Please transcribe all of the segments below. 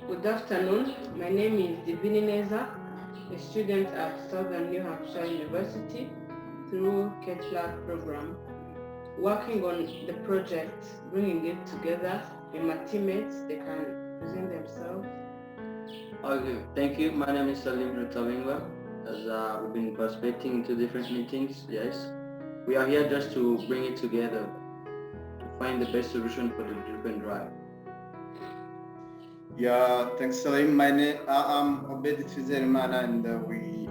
Good afternoon. My name is Divini Neza, a student at Southern New Hampshire University through Kepler program, working on the project, bringing it together with my teammates. They can present themselves. Okay, thank you. My name is Salim Rutawingwa. As we've been participating into different meetings, yes, we are here just to bring it together to find the best solution for the drip and dry. Yeah, thanks, Salim. My name, I'm Obed Fizerimana, and we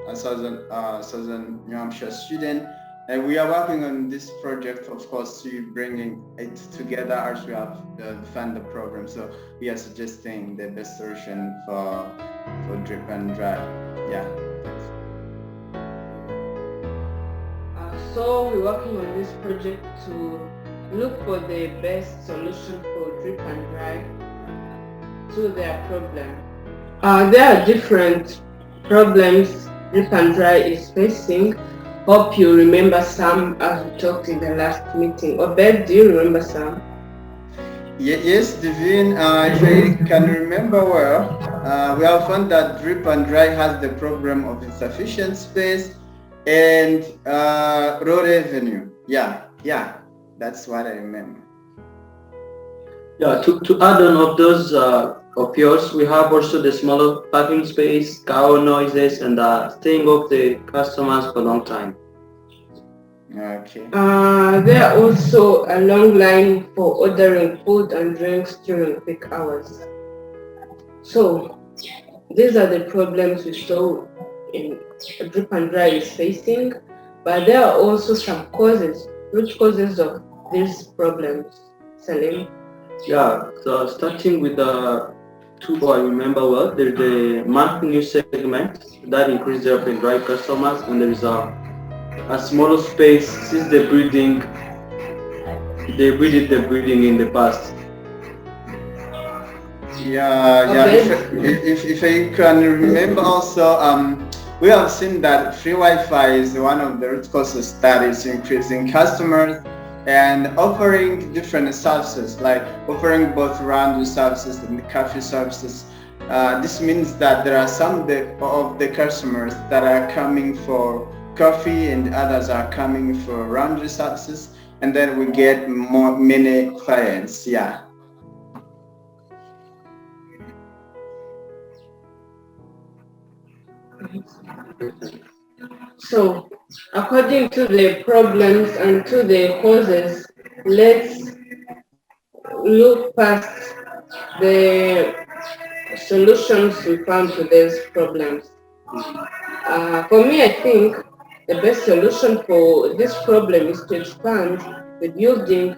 a Southern New Hampshire student, and we are working on this project, of course, to bringing it together as we have defined the program. So we are suggesting the best solution for drip and dry. Yeah. Thanks. So we're working on this project to look for the best solution for drip and dry to their problem. There are different problems drip and dry is facing. Hope you remember some as we talked in the last meeting. Obed, do you remember some? Yes, Divine, if I can remember well, we have found that drip and dry has the problem of insufficient space and road revenue. Yeah, that's what I remember. Yeah, to add on of those of yours, we have also the smaller parking space, cow noises, and staying off the customers for a long time. Okay. There are also a long line for ordering food and drinks during peak hours. So these are the problems we saw in drip and dry is facing, but there are also some causes, root causes of these problems. Salim. Yeah, so starting with the two I remember well, there's the monthly news segment that increased the open dry customers, and there is a smaller space since they breeded the breeding in the past. Yeah. Okay. If I can remember also, we have seen that free Wi-Fi is one of the root causes that is increasing customers and offering different services, like offering both round services and coffee services. This means that there are some of the customers that are coming for coffee and others are coming for round services, and then we get many clients. Yeah. So according to the problems and to the causes, let's look past the solutions we found to these problems. For me, I think the best solution for this problem is to expand the building,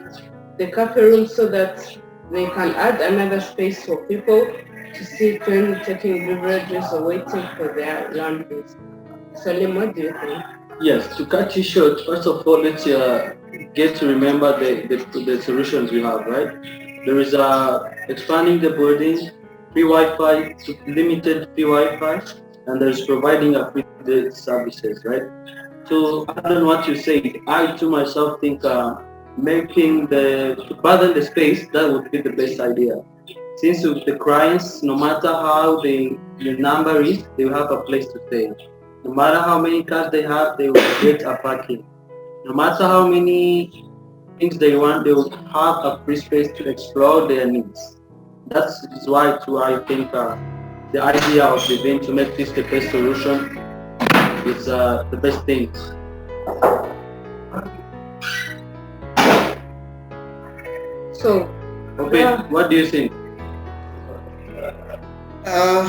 the cafe room, so that they can add another space for people to sit when taking beverages or waiting for their laundries. Salim, what do you think? Yes, to cut you short, first of all, let's get to remember the solutions we have, right? There is expanding the building, free Wi-Fi, limited free Wi-Fi, and there's providing a free data services, right? To add on what you said, I to myself think making to pardon the space, that would be the best idea. Since with the clients, no matter how the number is, they will have a place to stay. No matter how many cars they have, they will get a parking. No matter how many things they want, they will have a free space to explore their needs. That's why too I think the idea of the event to make this the best solution is the best thing. So, Okay, what do you think? Uh,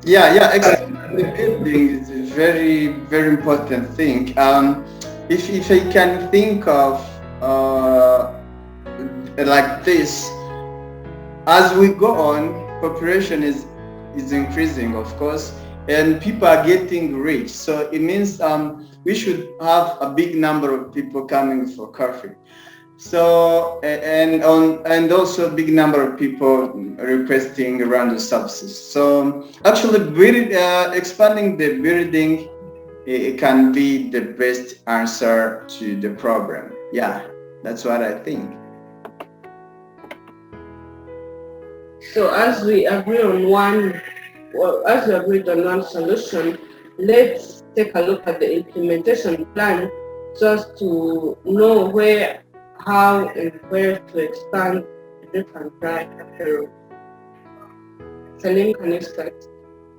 yeah. The building is a very, very important thing. If I can think of like this, as we go on, population is increasing, of course, and people are getting rich. So it means we should have a big number of people coming for coffee. So and also a big number of people requesting random services. So actually, expanding the building it can be the best answer to the problem. Yeah, that's what I think. So as we agree on one, well, as we agreed on one solution, let's take a look at the implementation plan so as to know where, how, and where to expand the drip and dry apparel. Salim, can you start?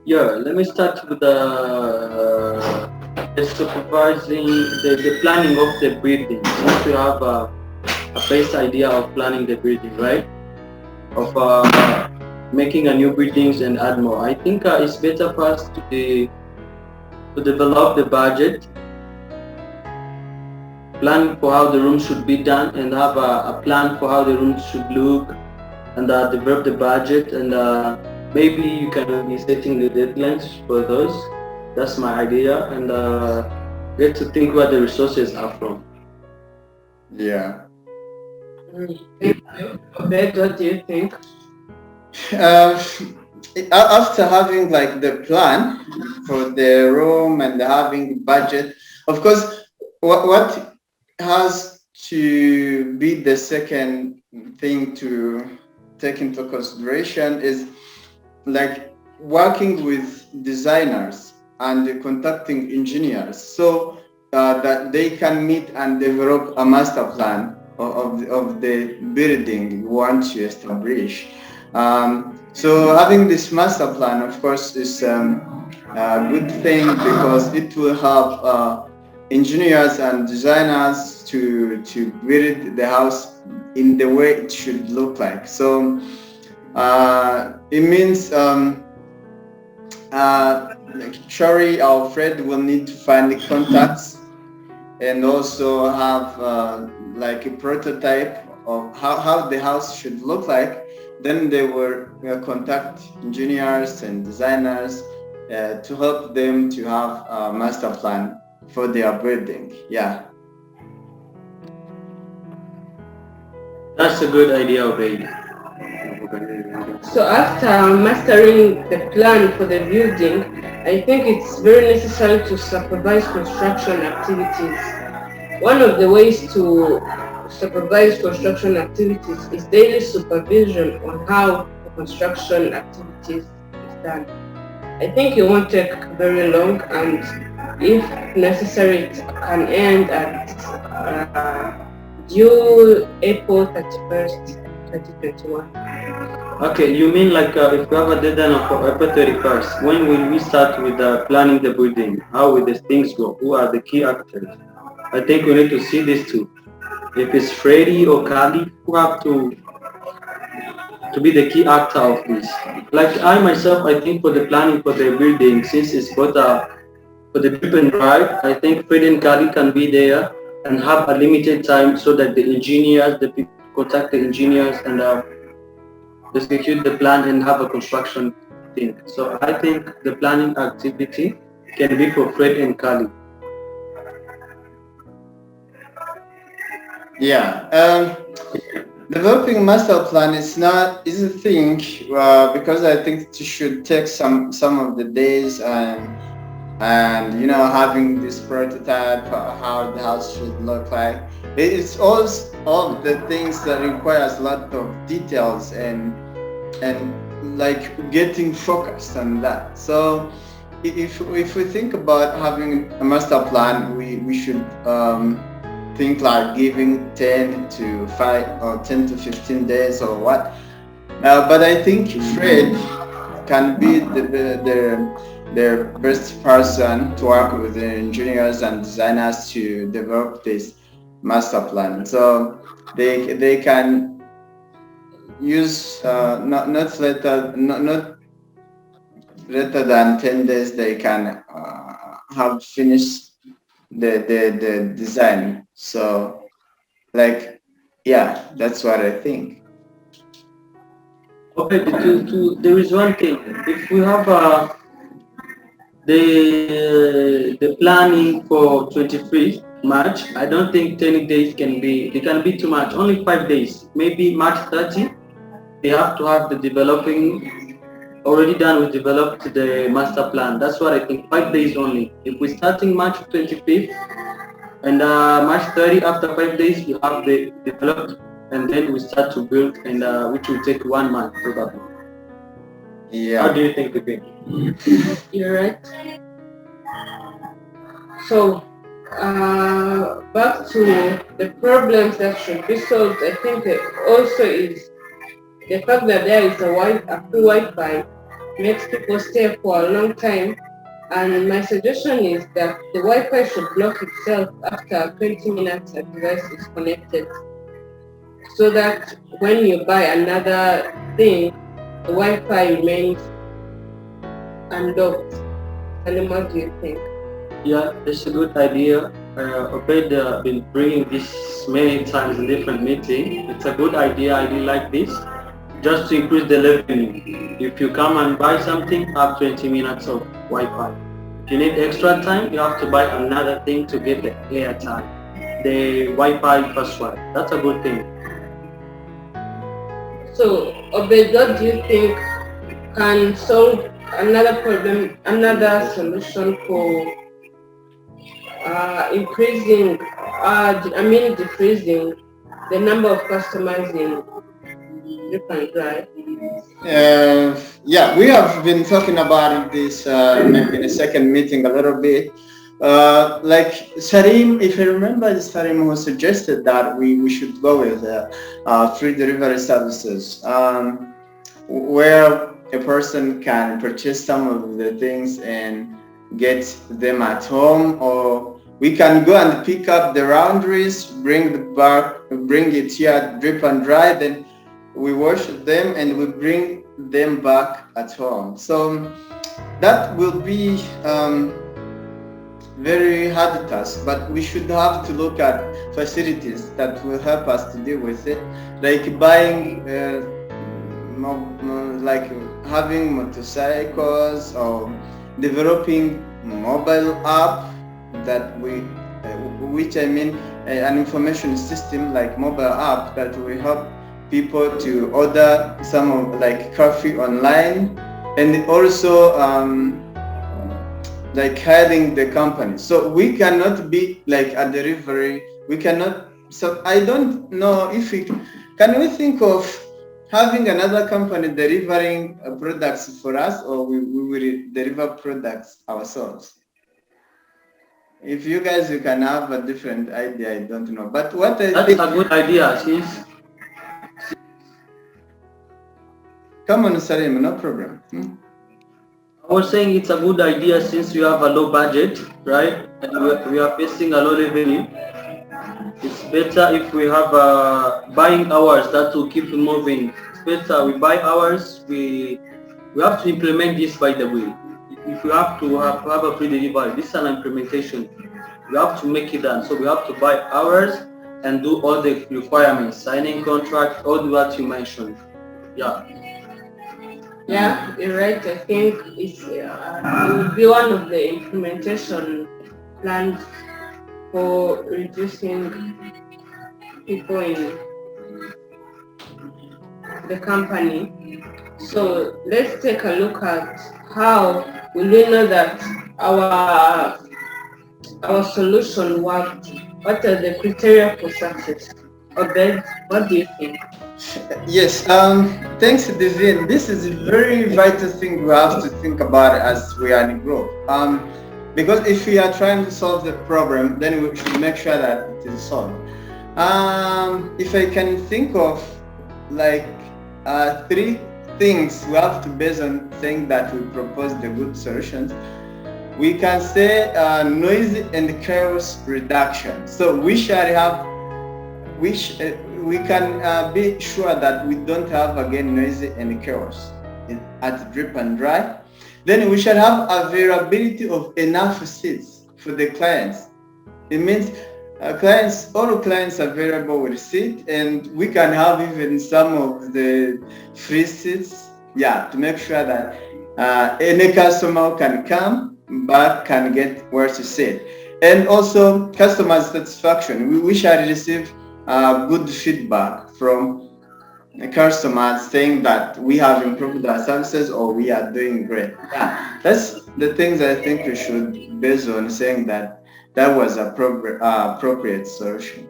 Yeah, let me start with the supervising, the planning of the building. Since we have a base idea of planning the building, right? Of making a new buildings and add more. I think it's better for us to develop the budget, plan for how the room should be done, and have a plan for how the room should look, and develop the budget, and maybe you can be setting the deadlines for those. That's my idea, and get to think where the resources are from. Yeah. Thank you. Obed, what do you think? After having like the plan for the room and having budget, of course, what has to be the second thing to take into consideration is like working with designers and contacting engineers so that they can meet and develop a master plan of the building you want to establish. So having this master plan, of course, is a good thing because it will help engineers and designers to build the house in the way it should look like. So it means like Shari, our friend, will need to find the contacts and also have like a prototype of how the house should look like. Then they will contact engineers and designers to help them to have a master plan for their building. Yeah. That's a good idea, Obed. So after mastering the plan for the building, I think it's very necessary to supervise construction activities. One of the ways to supervise construction activities is daily supervision on how the construction activities is done. I think it won't take very long, and if necessary, it can end at due April 31st, 2021. Okay, you mean like if we have a deadline of April 31st, when will we start with planning the building? How will these things go? Who are the key actors? I think we need to see these two. If it's Freddy or Kali, who have to be the key actor of this. Like I myself, I think for the planning for the building, since it's both for the drip and dry, I think Freddy and Kali can be there and have a limited time so that the engineers, the people contact the engineers and execute the plan and have a construction thing. So I think the planning activity can be for Fred and Kali. Yeah. Developing master plan is not easy thing because I think it should take some of the days and you know having this prototype how the house should look like. It's all the things that requires a lot of details and like getting focused on that. So if we think about having a master plan, we should think like giving 10 to 5 or 10 to 15 days or what. But I think Fred can be the best person to work with the engineers and designers to develop this master plan. So they can use not later than 10 days. They can have finished the design. So like yeah, that's what I think. Okay, there is one thing. If we have the planning for 23 March, I don't think 10 days can be too much. Only 5 days. Maybe March 30, they have to have the developing already done. We developed the master plan. That's what I think. 5 days only. If we're starting March 25th and March 30, after 5 days we have the developed, and then we start to build, and which will take 1 month probably. How do you think it be? You're right. So, back to the problems that should be solved, I think it also is the fact that there is a free Wi-Fi makes people stay for a long time. And my suggestion is that the Wi-Fi should block itself after 20 minutes a device is connected, so that when you buy another thing, the Wi-Fi remains unlocked. And what do you think? Yeah, it's a good idea. Obed been bringing this many times in different meetings. It's a good idea. I really like this. Just to increase the revenue. If you come and buy something, have 20 minutes of Wi-Fi. If you need extra time, you have to buy another thing to get the airtime, the Wi-Fi password. That's a good thing. So, Obed, what do you think can solve another problem, another solution for decreasing the number of customers in Drip and Dry? Yeah, we have been talking about this maybe in a second meeting a little bit. Like Sarim, if you remember, Sarim who suggested that we should go with free delivery services, where a person can purchase some of the things and get them at home, or we can go and pick up the laundries, bring it here at Drip and Dry, then we wash them and we bring them back at home. So that will be very hard task, but we should have to look at facilities that will help us to deal with it, like buying, like having motorcycles, or developing mobile app that an information system like mobile app that will help people to order some of like coffee online, and also like hiding the company. So we cannot be like a delivery. We cannot. So I don't know if we think of having another company delivering products for us, or we will deliver products ourselves. If you guys can have a different idea, I don't know. But what I think a good idea, since. Come on, Salim, no problem. I was saying it's a good idea since you have a low budget, right? And we are facing a low revenue. It's better if we have buying hours that will keep moving. It's better we buy hours. We have to implement this, by the way. If you have to have a free delivery, this is an implementation. We have to make it done. So we have to buy hours and do all the requirements, signing contract, all what you mentioned. Yeah. Yeah, you're right. I think it will be one of the implementation plans for reducing people in the company. So let's take a look at how will we know that our solution worked. What are the criteria for success? Obed, what do you think? Yes, thanks, Devin. This is a very vital thing we have to think about as we are in growth. Because if we are trying to solve the problem, then we should make sure that it is solved. If I can think of like 3 things we have to base on saying that we propose the good solutions, we can say noise and chaos reduction. So we can be sure that we don't have again noisy and chaos at Drip and Dry. Then we shall have availability of enough seats for the clients. It means all clients available with seat, and we can have even some of the free seats, to make sure that any customer can come back, can get where to sit. And also customer satisfaction. We shall receive good feedback from the customers saying that we have improved our services or we are doing great. That's the things I think we should base on saying that was appropriate solution.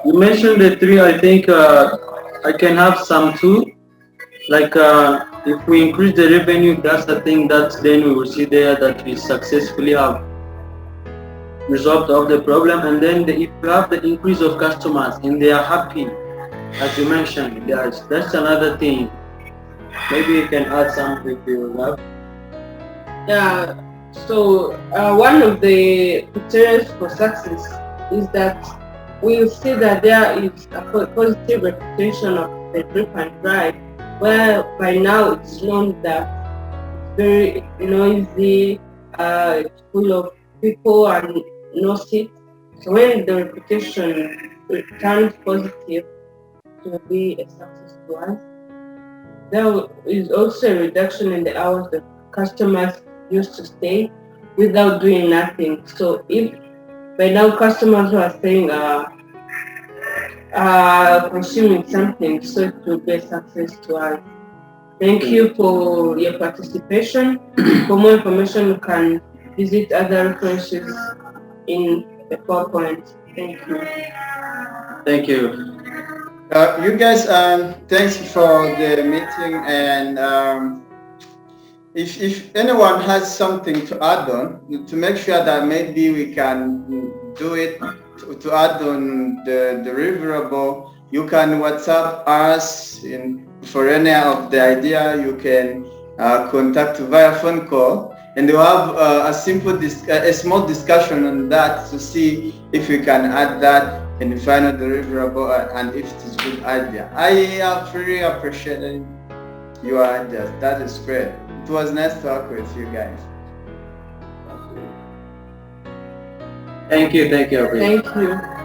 You mentioned the 3. I think I can have some too. Like if we increase the revenue, that's the thing that then we will see there that we successfully have resolved of the problem. And then if you have the increase of customers and they are happy, as you mentioned, that's another thing. Maybe you can add something if you love. Yeah. So one of the criteria for success is that we see that there is a positive reputation of the drip and drive, where by now it's known that it's very noisy, it's full of people and no seats. So when the reputation turns positive, it will be a success to us. There is also a reduction in the hours that customers used to stay without doing nothing. So if by now customers who are staying are consuming something, so it will be a success to us. Thank you for your participation. For more information, you can visit other references in the PowerPoint. Thank you. Thank you. You guys, thanks for the meeting, and if anyone has something to add on, to make sure that maybe we can do it, to add on the deliverable, you can WhatsApp us for any of the idea. You can contact via phone call, and we'll have a small discussion on that to see if we can add that in the final deliverable and if it is a good idea. I have really appreciated your ideas. That is great. It was nice to work with you guys. Thank you. Thank you.